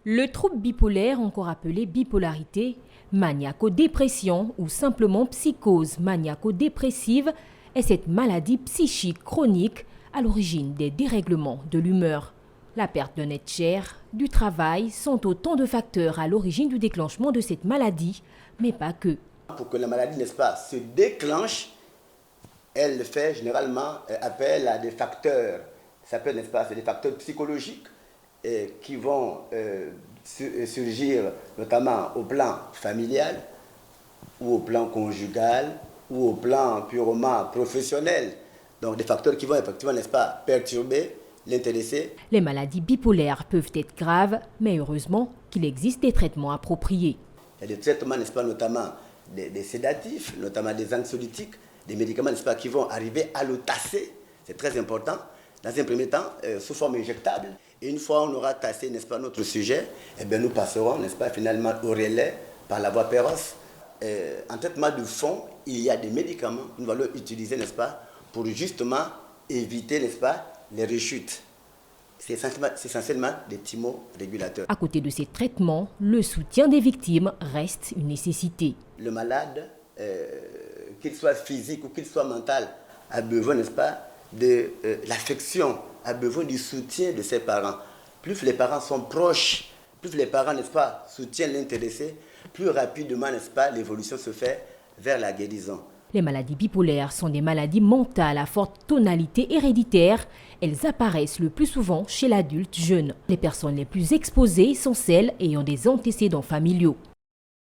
Le trouble bipolaire, encore appelé bipolarité, maniaco-dépression ou simplement psychose maniaco-dépressive, est cette maladie psychique chronique à l'origine des dérèglements de l'humeur. La perte d'un être cher, du travail sont autant de facteurs à l'origine du déclenchement de cette maladie, mais pas que. Pour que la maladie, n'est-ce pas, se déclenche, elle fait généralement appel à des facteurs, ça s'appelle, n'est-ce pas, c'est des facteurs psychologiques qui vont surgir notamment au plan familial ou au plan conjugal ou au plan purement professionnel. Donc des facteurs qui vont effectivement, n'est-ce pas, perturber l'intéressé. Les maladies bipolaires peuvent être graves, mais heureusement qu'il existe des traitements appropriés. Il y a des traitements, n'est-ce pas, notamment des sédatifs, notamment des anxiolytiques, des médicaments, n'est-ce pas, qui vont arriver à le tasser. C'est très important. Dans un premier temps, sous forme injectable. Et une fois on aura tassé, n'est-ce pas, notre sujet, eh bien, nous passerons, n'est-ce pas, finalement au relais par la voie péroce. En traitement de fond, il y a des médicaments que nous allons utiliser, n'est-ce pas, pour justement éviter, n'est-ce pas, les rechutes. C'est essentiellement des thymorégulateurs. À côté de ces traitements, le soutien des victimes reste une nécessité. Le malade, qu'il soit physique ou qu'il soit mental, a besoin, n'est-ce pas, de l'affection, a besoin du soutien de ses parents. Plus les parents sont proches, plus les parents, n'est-ce pas, soutiennent l'intéressé, plus rapidement, n'est-ce pas, l'évolution se fait vers la guérison. Les maladies bipolaires sont des maladies mentales à forte tonalité héréditaire. Elles apparaissent le plus souvent chez l'adulte jeune. Les personnes les plus exposées sont celles ayant des antécédents familiaux.